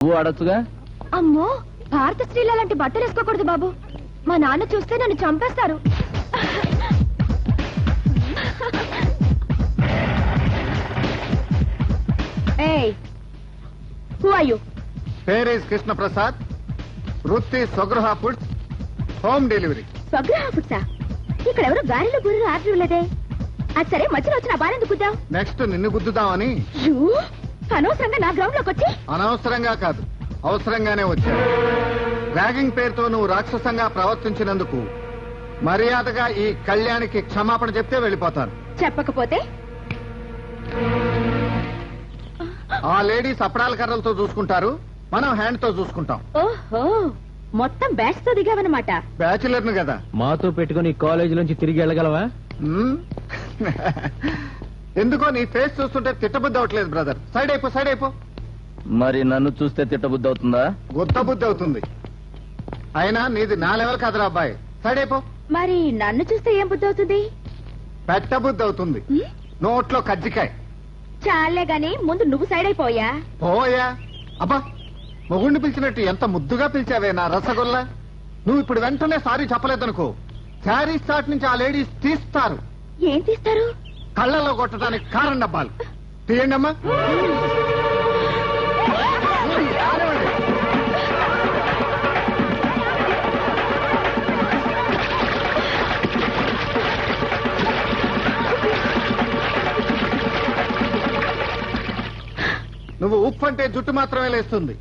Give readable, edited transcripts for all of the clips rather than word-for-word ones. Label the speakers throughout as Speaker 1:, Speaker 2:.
Speaker 1: నువ్వు ఆడొచ్చుగా.
Speaker 2: అమ్మో, భారత స్త్రీలు అలాంటి బట్టలు వేసుకోకూడదు బాబు. మా నాన్న చూస్తే నన్ను చంపేస్తారు. ఏయ్, హూ ఆర్ యు?
Speaker 3: పేరు ఇస్ కృష్ణ ప్రసాద్. వృత్తి Swagruha foods, home delivery.
Speaker 2: Swagruha ఫుడ్సా? ఇక్కడ ఎవరు గారెలు గుర్రెలు ఆర్డర్ ఇవ్వలేదే. అది సరే, మధ్యలో వచ్చిన బాగా ఎందుకు గుద్దావు?
Speaker 3: నెక్స్ట్ నిన్ను గుద్దుదామని.
Speaker 2: అనవసరంగా నా గ్రౌండ్ లోకి వచ్చి.
Speaker 3: అనవసరంగా కాదు, అవసరంగానే వచ్చాను. ర్యాగింగ్ పేరుతో నువ్వు రాక్షసంగా ప్రవర్తించినందుకు మర్యాదగా ఈ కళ్యాణికి క్షమాపణ చెప్తే వెళ్ళిపోతాను.
Speaker 2: చెప్పకపోతే
Speaker 3: ఆ లేడీస్ అప్పడాల కర్రలతో చూసుకుంటారు, మనం హ్యాండ్ తో చూసుకుంటాం.
Speaker 2: ఓహో, మొత్తం బ్యాచ్ తో దిగావన్నమాట.
Speaker 3: బ్యాచులర్ ను కదా.
Speaker 1: మాతో పెట్టుకుని కాలేజీ నుంచి తిరిగి వెళ్ళగలవా?
Speaker 3: ఎందుకో నీ ఫేస్ చూస్తుంటే తిట్టబుద్ధి అవట్లేదు బ్రదర్. సైడ్ అయిపో, సైడ్ అయిపో.
Speaker 1: మరి నన్ను చూస్తే తిట్టబుద్ధి అవుతుందా?
Speaker 3: గుత్త బుద్ధి అవుతుంది. అయినా నీది నా లెవెల్ కాదురా అబ్బాయి. సైడ్ అయిపో.
Speaker 2: మరి నన్ను చూస్తే ఏం బుద్ధి అవుతుంది?
Speaker 3: పెట్ట బుద్ధి అవుతుంది. నోట్లో కజ్జికాయ.
Speaker 2: చాలే గాని ముందు నువ్వు సైడ్ అయిపోయా.
Speaker 3: పోయా. అబ్బా, మొగుడిని పిలిచినట్టు ఎంత ముద్దుగా పిలిచావే నా రసగుల్లా. నువ్వు ఇప్పుడు వెంటనే సారీ చెప్పలేదనుకో, శారీ స్టార్ట్ నుంచి ఆ లేడీస్ తీస్తారు.
Speaker 2: ఏం తీస్తారు?
Speaker 3: కళ్ళలో కొట్టడానికి కారం డబ్బాలు తీయండి అమ్మా. నువ్వు ఉప్పు అంటే జుట్టు మాత్రమే లేస్తుంది.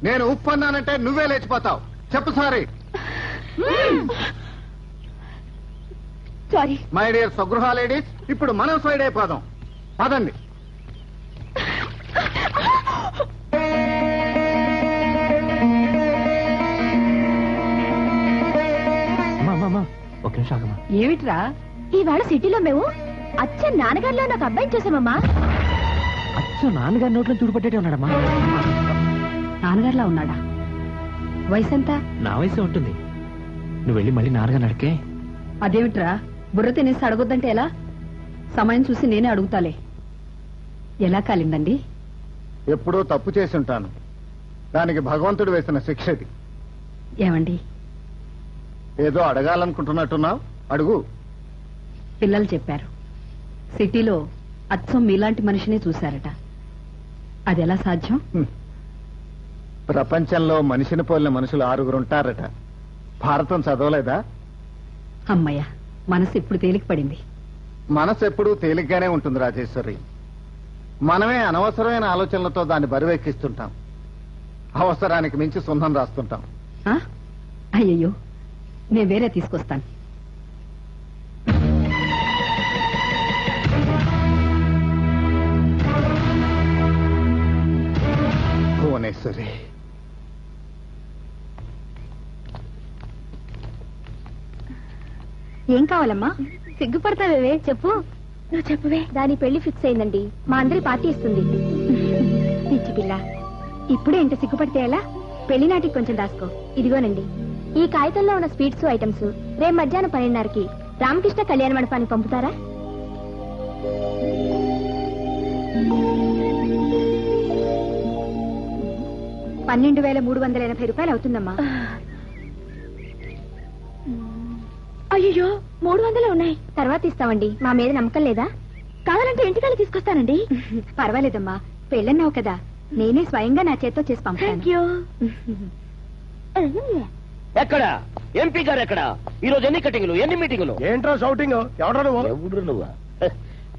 Speaker 3: నేను ఉప్పు అన్నానంటే నువ్వే లేచిపోతావు. చెప్పు sorry.
Speaker 2: Sorry.
Speaker 3: My dear Swagruha ladies, ఇప్పుడు మనం సైడ్ అయిపోదాం. పదండి.
Speaker 1: ఒక నిమిషం ఆగమ్మా.
Speaker 2: ఏమిట్రా? ఈవేళ సిటీలో మేము అచ్చ నాన్నగారిలో నాకు అబ్బాయి చేసామమ్మా.
Speaker 1: అచ్చ నాన్నగారి నోట్లో చూడుపట్టేటే ఉన్నాడమ్మా.
Speaker 2: నాన్నగారిలా ఉన్నాడా? వయసు ఎంత?
Speaker 1: నా వయసే ఉంటుంది. నువ్వు వెళ్ళి మళ్ళీ నాన్నగారిని అడిగే.
Speaker 2: అదేమిట్రా, బుర్ర తినేసి అడగొద్దంటే ఎలా? సమయం చూసి నేనే అడుగుతాలే. ఎలా కాలిందండి?
Speaker 3: ఎప్పుడో తప్పు చేసి ఉంటాను. దానికి భగవంతుడు వేసిన శిక్ష ఇది.
Speaker 2: ఏమండి,
Speaker 3: ఏదో అడగాలనుకుంటున్నట్టున్నావు, అడుగు.
Speaker 2: పిల్లలు చెప్పారు, సిటీలో అచ్చం మీలాంటి మనిషినే చూశారట. అది ఎలా సాధ్యం?
Speaker 3: ప్రపంచంలో మనిషిని పోలిన మనుషులు 6 ఉంటారట. భారతం చదవలేదా?
Speaker 2: అమ్మయ్య, మనసు ఇప్పుడు తేలిక పడింది.
Speaker 3: మనసు ఎప్పుడూ తేలిగ్గానే ఉంటుంది రాజేశ్వరి. మనమే అనవసరమైన ఆలోచనలతో దాన్ని బరువెక్కిస్తుంటాం. అవసరానికి మించి సున్నం రాస్తుంటాం.
Speaker 2: అయ్యయ్యో, నేను వేరే తీసుకొస్తాను.
Speaker 3: భువనేశ్వరి,
Speaker 2: ఏం కావాలమ్మా? సిగ్గుపడతావే, చెప్పు. నువ్వు చెప్పువే. దాని పెళ్లి ఫిక్స్ అయిందండి. మా అందరి పార్టీ ఇస్తుంది. పిచ్చి పిల్ల, ఇప్పుడే ఇంత సిగ్గుపడితే ఎలా? పెళ్లి నాటికి కొంచెం దాసుకో. ఇదిగోనండి, ఈ కాగితంలో ఉన్న స్వీట్స్ ఐటమ్స్ రేపు మధ్యాహ్నం 12:30కి రామకృష్ణ కళ్యాణ మండపానికి పంపుతారా? ₹12,380 అవుతుందమ్మా. అయ్యో, 300 ఉన్నాయి. తర్వాత ఇస్తామండి. మా మీద నమ్మకం లేదా? కావాలంటే ఇంటికాళ్ళు తీసుకొస్తానండి. పర్వాలేదమ్మా, పెళ్ళన్నావు కదా, నేనే స్వయంగా నా చేత్తో చేసి పంపుతాను.
Speaker 4: ఎక్కడ ఎంపీ గారు? ఎక్కడ ఈ రోజు ఎన్ని కటింగ్లు, ఎన్ని మీటింగులు?
Speaker 3: ఏంట్రా షౌటింగ్? ఎవడు
Speaker 4: నువ్వా?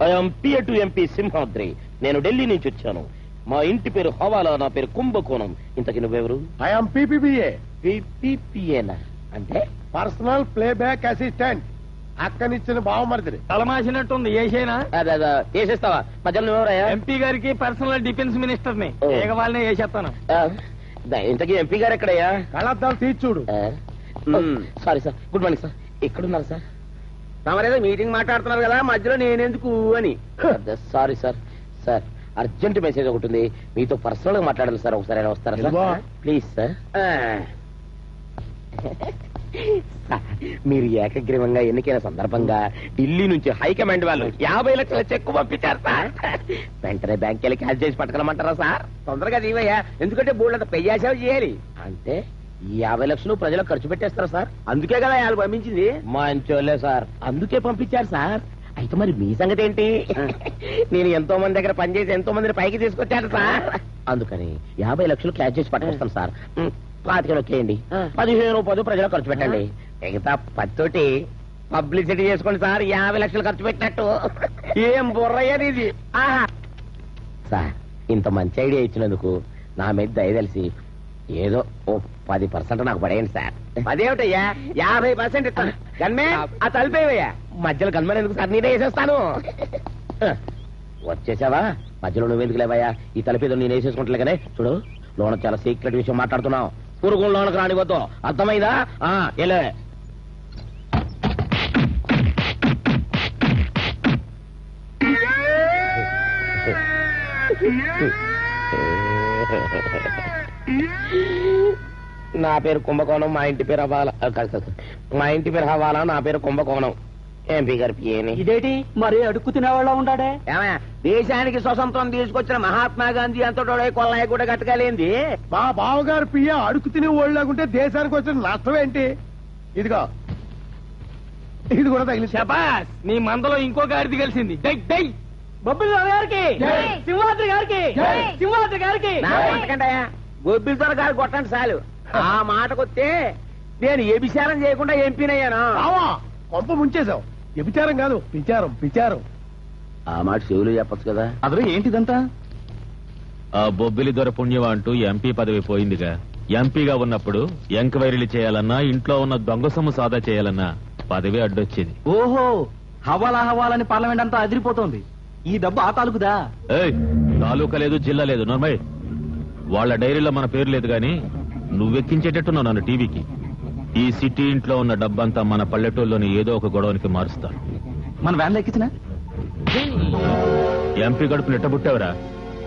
Speaker 4: I'm PA to MP Simhadri. నేను ఢిల్లీ నుంచి వచ్చాను. మా ఇంటి పేరు హవాలా, నా పేరు కుంభకోణం. ఇంతకి నువ్వెవరు?
Speaker 3: I'm PPPA.
Speaker 4: పిపిపిఏనా అంటే?
Speaker 3: Personal playback assistant. అక్కనిచ్చిన బావమరిది.
Speaker 1: తలమాసినట్టుంది. ఏసైనా
Speaker 4: వేసేస్తావా? మధ్యలో నువ్వెవరయ్యా?
Speaker 1: ఎంపీ గారికి పర్సనల్ డిఫెన్స్ మినిస్టర్ ని. వాళ్ళనే వేసేస్తాను.
Speaker 4: ఇంతకీ ఎంపీ గారు ఎక్కడయ్యా?
Speaker 3: కళ్ళద్దాలు తీర్చుడు.
Speaker 4: Sorry sir, good morning sir. ఎక్కడున్నారు సార్? తమరేదో మీటింగ్ మాట్లాడుతున్నారు కదా, మధ్యలో నేనెందుకు అని. Sorry sir. Sir, urgent message ఒకటి ఉంది, మీతో పర్సనల్ గా మాట్లాడాలి సార్. ఒకసారి వస్తారా సార్? Please sir. మీరు ఏకగ్రీవంగా ఎన్నికైన సందర్భంగా ఢిల్లీ నుంచి హైకమాండ్ వాళ్ళు 50 లక్షల చెక్కు పంపించారు సార్. వెంటనే బ్యాంక్ వెళ్ళి క్యాష్ చేసి పట్టుకోమంటారా సార్? తొందరగా దీవయ్యా, ఎందుకంటే బోర్డు పెయ్యాసేవ చేయాలి. అంటే ఈ 50 లక్షలు ప్రజలకు ఖర్చు పెట్టేస్తారా సార్? అందుకే కదా వాళ్ళు పంపించింది. మంచోళ్ళే సార్, అందుకే పంపించారు సార్. అయితే మరి మీ సంగతి ఏంటి? నేను ఎంతో మంది దగ్గర పనిచేసి ఎంతో మందిని పైకి తీసుకొచ్చాను సార్. అందుకని 50 లక్షలు క్యాష్ చేసి పట్టుకొస్తాను సార్. 25 వచ్చేయండి, 15 ప్రజలకు ఖర్చు పెట్టండి. మిగతా 10 పబ్లిసిటీ చేసుకోండి సార్. 50 లక్షలు ఖర్చు పెట్టినట్టు. ఏం బుర్రయ్యది ఇది. ఆహా సార్, ఇంత మంచి ఐడియా ఇచ్చినందుకు నా మీద దయదలిసి ఏదో ఓ 10% నాకు పడేయండి సార్. అదేమిటయ్యా 50% ఇస్తాను. గన్మే ఆ తలిపేవయ్యా. మధ్యలో గన్మని ఎందుకు సార్? నేనే వేసేస్తాను. వచ్చేసావా? మధ్యలో నువ్వెందుకు లేవయ్యా? ఈ తలిపేదో నేను వేసేసుకుంటలేగానే. చూడు, లోన చాలా సీక్రెట్ విషయం మాట్లాడుతున్నావు. పురుగులు లోనకు రానివద్దు, అర్థమైందా? ఎలా నా పేరు కుంభకోణం, మా ఇంటి పేరు హవాలా. మా ఇంటి పేరు హవాలా, నా పేరు కుంభకోణం. ఎంపీ గారి పిఏని.
Speaker 1: ఇదేంటి మరి అడుక్కు తినేవాళ్ళ ఉంటాడే?
Speaker 4: ఏమయ్య, దేశానికి స్వతంత్రం తీసుకొచ్చిన మహాత్మా గాంధీ అంతటోడే కొల్లాయి కూడా కట్టగలేంది.
Speaker 5: మా బావగారు పియ్య అడుగు తినే ఓళ్ళకుంటే దేశానికి వచ్చిన నష్టం ఏంటి? ఇదిగో ఇది కూడా తగిలి.
Speaker 1: శబాస్, నీ మందలో ఇంకో గారిది కలిసింది. డై డై బొబ్బిలి గారికి, సింహాద్రి గారికి, సింహాద్రి గారికి.
Speaker 4: గొబ్బిలితో గారు కొట్టండి చాలు. ఆ మాటకొస్తే నేను ఏ విచారం చేయకుండా ఎంపీనయ్యాను.
Speaker 5: కొంప ముంచేశావు. వ్యభిచారం కాదు, పిచారం పిచారం.
Speaker 4: ఆ మాట చెవులు చెప్పచ్చు కదా.
Speaker 5: అదే ఏంటిదంతా?
Speaker 6: ఆ బొబ్బిలి దొర పుణ్యం అంటూ ఎంపీ పదవి పోయిందిగా. ఎంపీగా ఉన్నప్పుడు ఎంక్వైరీలు చేయాలన్నా, ఇంట్లో ఉన్న దొంగ సొమ్ము సాదా చేయాలన్నా పదవి అడ్డొచ్చేది.
Speaker 1: ఓహో, హవాలా హవాలని పార్లమెంట్ అంతా అదిరిపోతోంది. ఈ డబ్బు ఆ తాలూకుదా?
Speaker 6: ఏయ్, తాలూకా లేదు, జిల్లా లేదు, నోర్మయ్. వాళ్ళ డైరీలో మన పేరు లేదు గాని నువ్వెక్కించేటట్టున్నావు నన్ను టీవీకి. ఈ సిటీ ఇంట్లో ఉన్న డబ్బంతా మన పల్లెటూరులోని ఏదో ఒక గొడవనికి మారుస్తాను.
Speaker 1: మన వ్యాన్ ఎక్కించిన
Speaker 6: ఎంపీ గడుపు నెట్టబుట్టావరా?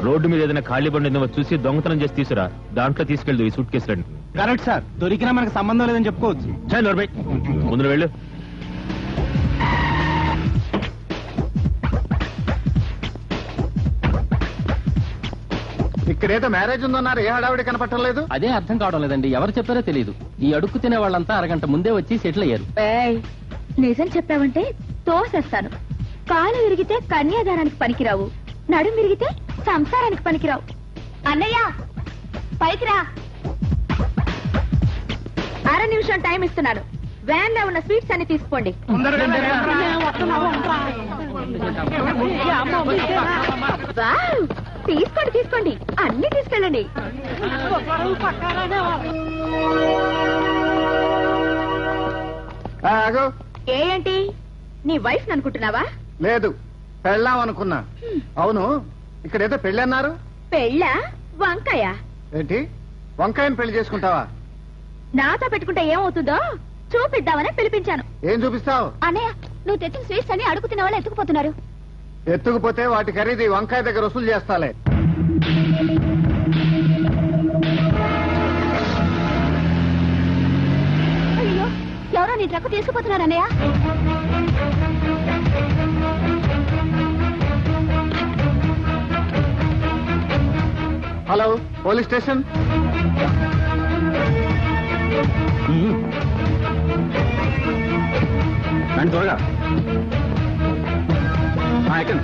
Speaker 6: రోడ్డు మీద ఏదైనా ఖాళీ బండి ఉందేమో చూసి దొంగతనం చేసి తీసురా. దాంట్లో తీసుకెళ్దు ఈ సూట్ కేసులని.
Speaker 1: కరెక్ట్ సార్, దొరికినా మనకు సంబంధం లేదని చెప్పుకోవచ్చు.
Speaker 6: చాలు నోర్మయ్, ముందు వెళ్ళు.
Speaker 3: ఇక్కడేదో మ్యారేజ్ ఉందన్నారు, ఏ హడావిడి కనపట్టలేదు.
Speaker 1: అదే అర్థం కావడం లేదండి. ఎవరు చెప్పారో తెలియదు. ఈ అడుక్కు తినే వాళ్ళంతా అరగంట ముందే వచ్చి సెటిల్ అయ్యారు.
Speaker 2: నిజం చెప్పావంటే తోసేస్తాను. కాలు విరిగితే కన్యాదానానికి పనికిరావు, నడుం విరిగితే సంసారానికి పనికిరావు. అన్నయ్య పైకి రా. 1/2 నిమిషం టైం ఇస్తున్నాను. వ్యాన్ లో ఉన్న స్వీట్స్ అన్ని తీసుకోండి. వావ్, తీసుకోండి తీసుకోండి, అన్ని తీసుకెళ్ళండి.
Speaker 3: ఆగు.
Speaker 2: ఏంటి, నీ వైఫ్ అనుకుంటున్నావా?
Speaker 3: లేదు, పెళ్ళాం అనుకున్నా. అవును, ఇక్కడేదో పెళ్ళి అన్నారు.
Speaker 2: పెళ్ళా? వంకాయ
Speaker 3: ఏంటి, వంకాయని పెళ్లి చేసుకుంటావా?
Speaker 2: నాతో పెట్టుకుంటే ఏమవుతుందో చూపిద్దామని పిలిపించాను.
Speaker 3: ఏం చూపిస్తావు?
Speaker 2: అన్నయ్య, నువ్వు తెచ్చిన స్వీట్స్ అన్ని అడుగుతున్న వాళ్ళు ఎత్తుకుపోతున్నారు.
Speaker 3: ఎత్తుకుపోతే వాటి ఖరీదు వంకాయ దగ్గర వసూలు చేస్తాలే.
Speaker 2: అయ్యో, ఎవరో నీ ట్రక్ తీసుకుపోతున్నారు అన్నయ్య.
Speaker 3: Hello, police station.
Speaker 5: రండి త్వరగా. ఎక్కండి.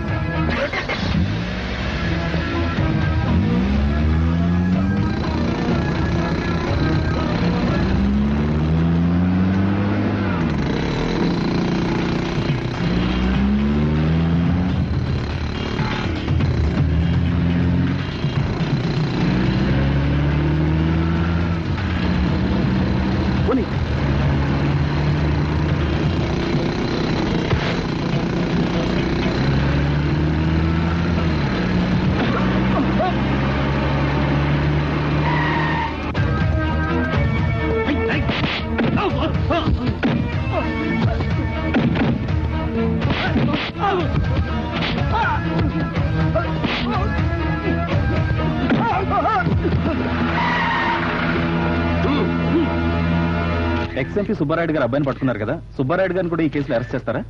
Speaker 7: ఎక్స్ఎంపీ సుబ్బారాయుడు గారు అబ్బాయిని పట్టుకున్నారు కదా, సుబ్బారాయుడు గారిని కూడా ఈ కేసులో అరెస్ట్ చేస్తారా?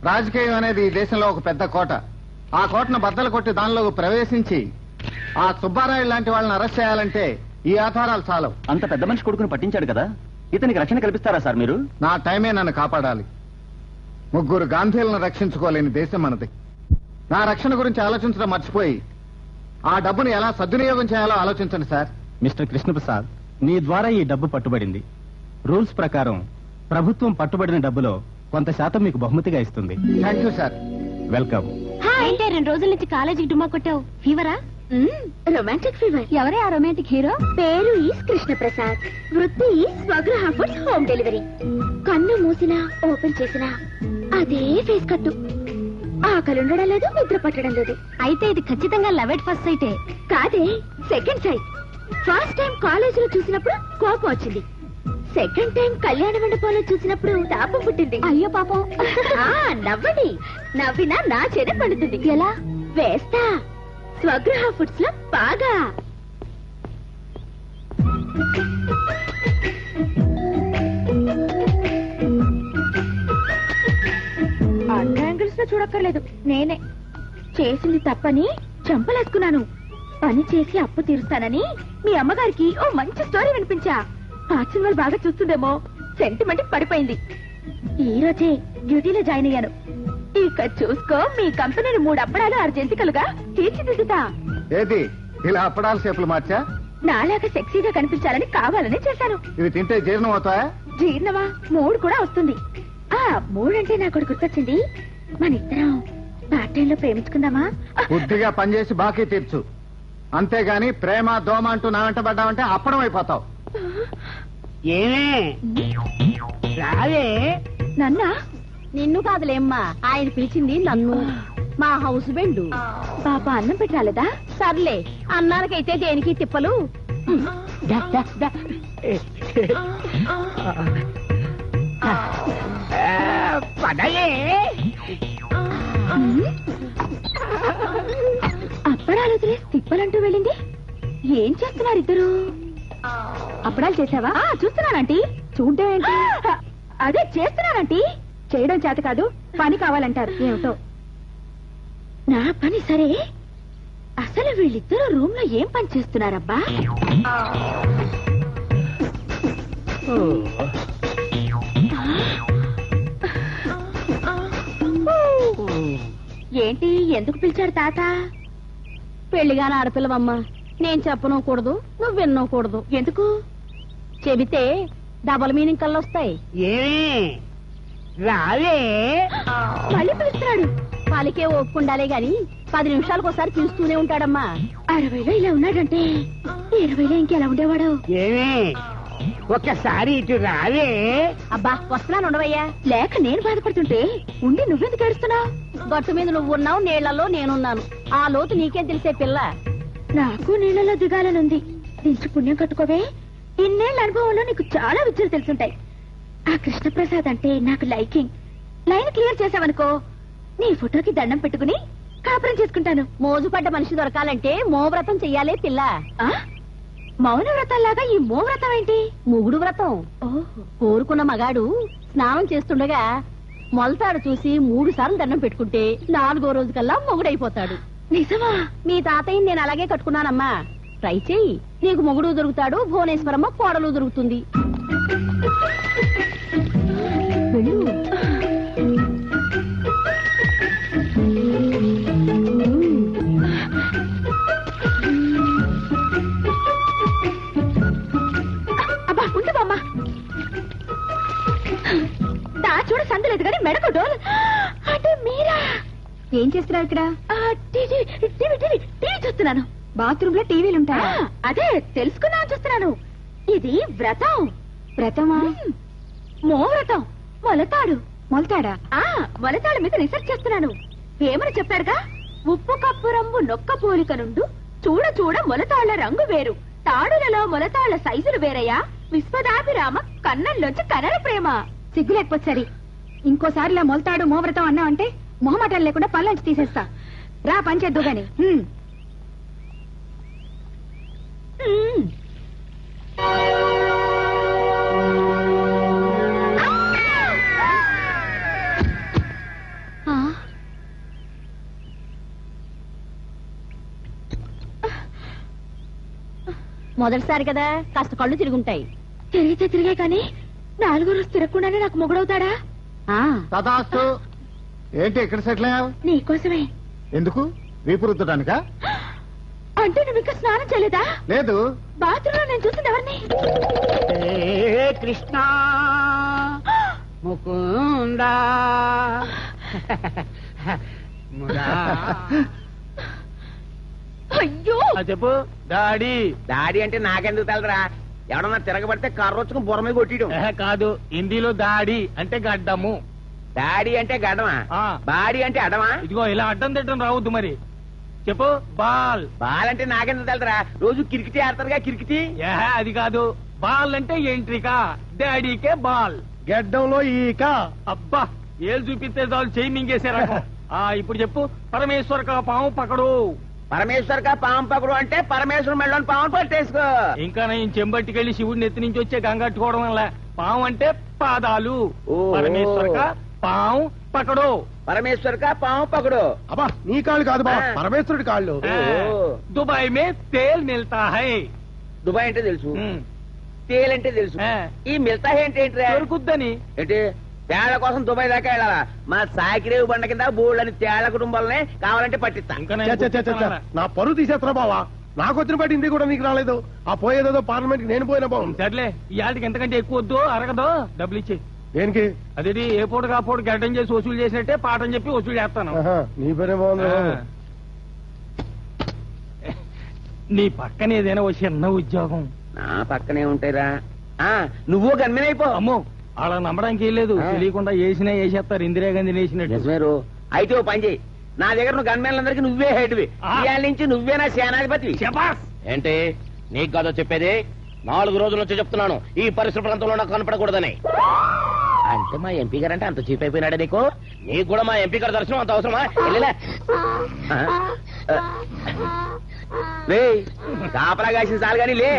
Speaker 3: రాజకీయం అనేది ఈ దేశంలో ఒక పెద్ద కోట. ఆ కోటను బద్దలు కొట్టి దానిలో ప్రవేశించి ఆ సుబ్బారాయుడు లాంటి వాళ్ళని అరెస్ట్ చేయాలంటే ఈ ఆధారాలు చాలవు.
Speaker 7: అంత పెద్ద మనిషి కొడుకుని పట్టించాడు కదా, ఇతనికి రక్షణ కల్పిస్తారా సార్ మీరు?
Speaker 3: నా టైమే నన్ను కాపాడాలి. 3 గాంధీలను రక్షించుకోలేని దేశం మనది. నా రక్షణ గురించి ఆలోచించడం మర్చిపోయి ఆ డబ్బును ఎలా సద్వినియోగం చేయాలో ఆలోచించండి సార్.
Speaker 8: మిస్టర్ కృష్ణప్రసాద్, నీ ద్వారా ఈ డబ్బు పట్టుబడింది. రూల్స్ ప్రకారం ప్రభుత్వం పట్టుబడిన డబ్బులో కొంత శాతం మీకు బహుమతిగా ఇస్తుంది.
Speaker 3: Thank you sir.
Speaker 8: వెల్కమ్.
Speaker 2: ఏంటే 2 రోజుల నుంచి కాలేజీకి డుమ్మా కొట్టావు? ఫీవరా? Romantic fever. ఎవరే ఆ రొమాంటిక్ హీరో? పేరు ఈస్ కృష్ణప్రసాద్, వృత్తి is Swagruha foods home delivery. కన్ను మూసినా ఓపెన్ చేసినా అదే ఫేస్ కట్టు. ఆకలి ఉండడం లేదు, నిద్ర పట్టడం లేదు. అయితే ఇది ఖచ్చితంగా లవ్ ఎట్ ఫస్ట్ సైటే. కాదే, సెకండ్ సైట్. ఫస్ట్ టైం కాలేజీలో చూసినప్పుడు కోపం వచ్చింది, సెకండ్ టైం కళ్యాణ మండపంలో చూసినప్పుడు తాపం పుట్టింది. అయ్యో పాపం. నవ్వండి, నవ్వినా నా చెడ పడుతుంది. ఎలా వేస్తా? స్వగృహ ఫుడ్స్ లో బాగా. యాంగిల్స్ లో చూడక్కర్లేదు, నేనే చేసింది తప్పని చంపలేసుకున్నాను. పని చేసి అప్పు తీరుస్తానని మీ అమ్మగారికి ఓ మంచి స్టోరీ వినిపించా. ఆ సినిమాలు బాగా చూస్తుందేమో, సెంటిమెంట్ పడిపోయింది. ఈ రోజే డ్యూటీలో జాయిన్ అయ్యాను. ఇక చూసుకో, మీ కంపెనీని 3 అప్పడాలు 6 జంతికలుగా తీర్చిదిద్దుతా.
Speaker 3: ఏది ఇలా అప్పడాల షేపులు మార్చా?
Speaker 2: నాలాగా సెక్సీగా కనిపించాలని కావాలని చేశాను.
Speaker 3: ఇవి తింటే జీర్ణం అవుతాయా?
Speaker 2: జీర్ణమా? 3 కూడా వస్తుంది. 3 అంటే నాకు ఒకటి గుర్తొచ్చింది. మన ఇద్దరం పార్ట్ టైం లో ప్రేమించుకుందామా?
Speaker 3: బుద్ధిగా పనిచేసి బాకీ తీర్చు, అంతేగాని ప్రేమ దోమ అంటూ నా వెంట పడ్డావంటే అప్పడం అయిపోతావు.
Speaker 1: ఏమే రావే?
Speaker 2: నన్నా? నిన్ను కాదులేమ్మా, ఆయన పిలిచింది నన్ను. మా హౌస్ బెండు. పాప అన్నం పెట్టి రాలేదా? సర్లే, అన్నానికైతే దేనికి తిప్పలు.
Speaker 1: పడలే.
Speaker 2: అప్పడాలు వదిలేసి తిప్పలంటూ వెళ్ళింది. ఏం చేస్తున్నారు ఇద్దరు? అప్పడాలు చేసావా? చూస్తున్నానంటీ. చూడటం ఏంటి? అదే చేస్తున్నానంటీ. చేయడం చేత కాదు, పని కావాలంటారు. ఏమిటో నా పని. సరే, అసలు వీళ్ళిద్దరూ రూమ్ లో ఏం పని చేస్తున్నారబ్బా? ఏంటి, ఎందుకు పిలిచాడు తాత? పెళ్లిగాని ఆడపిల్లవమ్మా, నేను చెప్పనూకూడదు, నువ్వు విన్నకూడదు. ఎందుకు? చెబితే డబల్ మీనింగ్ కళ్ళు వస్తాయి.
Speaker 1: ఏమే రావే?
Speaker 2: మళ్ళీ పిలుస్తున్నాడు. పాలికే ఒప్పుకుండాలే గాని 10 నిమిషాలకు ఒకసారి పిలుస్తూనే ఉంటాడమ్మా. 60లో ఇలా ఉన్నాడంటే 20లో ఇంకెలా ఉండేవాడు?
Speaker 1: ఏమే ఒక్కసారి ఇటు రావే?
Speaker 2: అబ్బా వస్తున్నాను, ఉండవయ్యా. లేక నేను బాధపడుతుంటే ఉండి నువ్వెందుకు ఏడుస్తున్నావు? గట్టు మీద నువ్వున్నావు, నీళ్లలో నేనున్నాను. ఆ లోతు నీకేం తెలిసే పిల్ల? నాకు నీళ్లలో దిగాలనుంది. దించి పుణ్యం కట్టుకోవే. ఇన్నేళ్ల అనుభవంలో నీకు చాలా విద్యలు తెలుసుంటాయి. ఆ కృష్ణప్రసాద్ అంటే నాకు లైకింగ్. లైన్ క్లియర్ చేసావనుకో, నీ ఫోటోకి దండం పెట్టుకుని కాపురం చేసుకుంటాను. మోజుపడ్డ మనిషి దొరకాలంటే మోవ్రతం చెయ్యాలే పిల్ల. మౌన వ్రతంలాగా ఈ మోవ్రతం ఏంటి? మొగుడు వ్రతం. కోరుకున్న మగాడు స్నానం చేస్తుండగా మొలతాడు చూసి 3 సార్లు దండం పెట్టుకుంటే 4వ రోజు కల్లా మొగుడైపోతాడు. నిజమా? మీ తాతయ్యని నేను అలాగే కట్టుకున్నానమ్మా. ట్రై చెయ్యి, నీకు మొగుడు దొరుకుతాడు, భువనేశ్వరమ్మ కోడలు దొరుకుతుంది. అబ్బా ఉండు బామ్మ. దా చూడ, సందలేదు కానీ మెడకు డోల్. అంటే మీరా? ఏం చేస్తున్నారు ఇక్కడ? టీవీ చూస్తున్నాను. బాత్రూమ్ లో టీవీలుంటాయా? అదే తెలుసుకుందాం చూస్తున్నాను. ఇది వ్రతం. వ్రతమా? మోవ్రతం. మొలతాడు. మొలతాడా? మొలతాడు మీద రీసెర్చ్ చేస్తున్నాను. ఏమని చెప్పారుగా? ఉప్పు కప్పు రంగు నొక్క పోలిక నుండు చూడ చూడ మొలతాళ్ల రంగు వేరు, తాడులలో మొలతాళ్ల సైజులు వేరయ్యా, విశ్వదాభిరామ కన్నంలోంచి కనర ప్రేమ. సిగ్గు లేకపోతే సరి. ఇంకోసారి ఇలా మొలతాడు మోవ్రతం అన్నా అంటే మొహమాటాలు లేకుండా పళ్ళంచి తీసేస్తా. రా పని చేద్దు గాని. మొదటిసారి కదా కాస్త కళ్ళు తిరుగుంటాయి. తిరిగితే తిరిగే కానీ 4 రోజు తిరగకుండానే నాకు మొగుడవుతాడా?
Speaker 3: తదాస్తు. ఏంటి ఇక్కడ సెటిల్ అయ్యావు?
Speaker 2: నీకోసమే.
Speaker 3: ఎందుకు? వీపు రుద్దడానికా?
Speaker 2: అంటే నువ్వు ఇంకా స్నానం చేయలేదా?
Speaker 3: లేదు.
Speaker 2: బాత్రూంలో నేను చూసింది ఎవరిని?
Speaker 1: కృష్ణ ముకుందా
Speaker 2: అయ్యో
Speaker 1: చెప్పు. డాడీ.
Speaker 4: డాడీ అంటే నాకెందుకు తెలరా? ఎవడన్నా తిరగబడితే కర్ర వచ్చుకుని బుర్ర మీద కొట్టియడం.
Speaker 1: కాదు, హిందీలో దాడి అంటే గడ్డము.
Speaker 4: డాడీ అంటే గడ్డమా?
Speaker 1: ఆ.
Speaker 4: బాడీ అంటే అడమా?
Speaker 1: ఇదిగో ఇలా అడ్డం తిట్టడం రావద్దు మరి. చెప్పు. బాల్.
Speaker 4: బాల్ అంటే నాకెందుకు తెలరా? రోజు కిరికిటి ఆడతారుగా కిరికిటి.
Speaker 1: అది కాదు. బాల్ అంటే ఎంట్రికా, డాడీకే బాల్.
Speaker 5: గెడ్డంలో ఈక.
Speaker 1: అబ్బా, ఏళ్ళు చూపిస్తే చాలు చెయ్యి మింగేశారా? ఇప్పుడు చెప్పు. పరమేశ్వర్ కా పాము పకడు.
Speaker 4: పరమేశ్వర్ కా పాము పకడు అంటే పరమేశ్వరం మెళ్ళని పాము పట్టేసుకో.
Speaker 1: ఇంకా నేను చెంబట్టికెళ్ళి శివుడిని ఎత్తి నుంచి వచ్చే గంగట్టుకోవడం వల్ల. పాము అంటే పాదాలు.
Speaker 4: ఓహో.
Speaker 1: పరమేశ్వర్ కా పాము పకడు.
Speaker 4: పరమేశ్వర్ కా పాము పకడు.
Speaker 5: అబ్బా నీ కాళ్ళు కాదు బా,
Speaker 4: ఆ.
Speaker 5: పరమేశ్వరుడి కాళ్ళు.
Speaker 1: దుబాయ్ మే తేల్ మిల్తా హై.
Speaker 4: దుబాయ్ అంటే తెలుసు,
Speaker 1: ఉమ్.
Speaker 4: తేల్ అంటే తెలుసు.
Speaker 1: ఆ.
Speaker 4: ఈ మిల్తా ఏంటి?
Speaker 1: దొరుకుద్దని.
Speaker 4: ఏంటి? తేళ్ల కోసం దుబాయ్ దాకా వెళ్ళాలా? మా సాకిరేవు బండ కింద బోళ్ళని తేళ్ల కుటుంబాలనే కావాలంటే పట్టిస్తా.
Speaker 1: ఇంకా
Speaker 5: చ,
Speaker 1: నేను
Speaker 5: చ, చ, చ, చ. నా పరువు తీసేస్తున్నా బావా. నాకు వచ్చిన బట్టి హిందీ కూడా నీకు రాలేదు. ఆ పోయేదేదో పార్లమెంట్ కి నేను పోయినా బాగుంది.
Speaker 1: సర్లే, ఇవాళకి ఎంతకంటే ఎక్కువ వద్దు, అరగదు. డబ్బులు ఇచ్చి.
Speaker 5: దేనికి?
Speaker 1: అదేది ఏ పూట కాపోటు గడ్డం చేసి వసూలు చేసినట్టే పాఠం చెప్పి వసూలు చేస్తాను.
Speaker 5: ఆహా, నీ పనే బాగుంది.
Speaker 1: ఆ. నీ పక్కన ఏదైనా ఓ చిన్న ఉద్యోగం.
Speaker 4: నా పక్కనే ఉంటాయిరా. నువ్వు గన్మెనైపో.
Speaker 1: అమ్మో, అలా నమ్మడానికి ఏం లేదు.
Speaker 4: ఆ.
Speaker 1: తెలియకుండా వేసినా వేసేస్తారు, ఇందిరాగాంధీ వేసినట్టు.
Speaker 4: నిజమేరు. అయితే ఓ పని చేయి, నా దగ్గర నువ్వు గన్మెన్లందరికీ నువ్వే హెడ్వి.
Speaker 1: ఆ.
Speaker 4: ఇవాళ నుంచి నువ్వే నా సేనాధిపతి.
Speaker 1: శబాస్.
Speaker 6: ఏంటి నీకు కాదో చెప్పేది? 4 రోజుల నుంచి చెప్తున్నాను ఈ పరిసర ప్రాంతంలో నాకు కనపడకూడదని.
Speaker 4: అంటే మా ఎంపీ గారు అంటే అంత చీప్ అయిపోయినాడా నీకు?
Speaker 6: నీకు కూడా మా ఎంపీ గారి దర్శనం అంత అవసరమా? వెళ్ళలే.
Speaker 4: కాపలా కాసిన చాలు కానీ లే.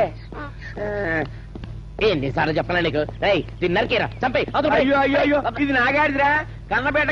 Speaker 6: ఎన్నిసార్లు చెప్పాలా నీకు? రేయ్, దీన్ని నరికేరా, చంపేయ్, అవతల పడేయ్.
Speaker 4: అయ్యో అయ్యో అయ్యో, ఇది నాగాడిదిరా. కన్నపేట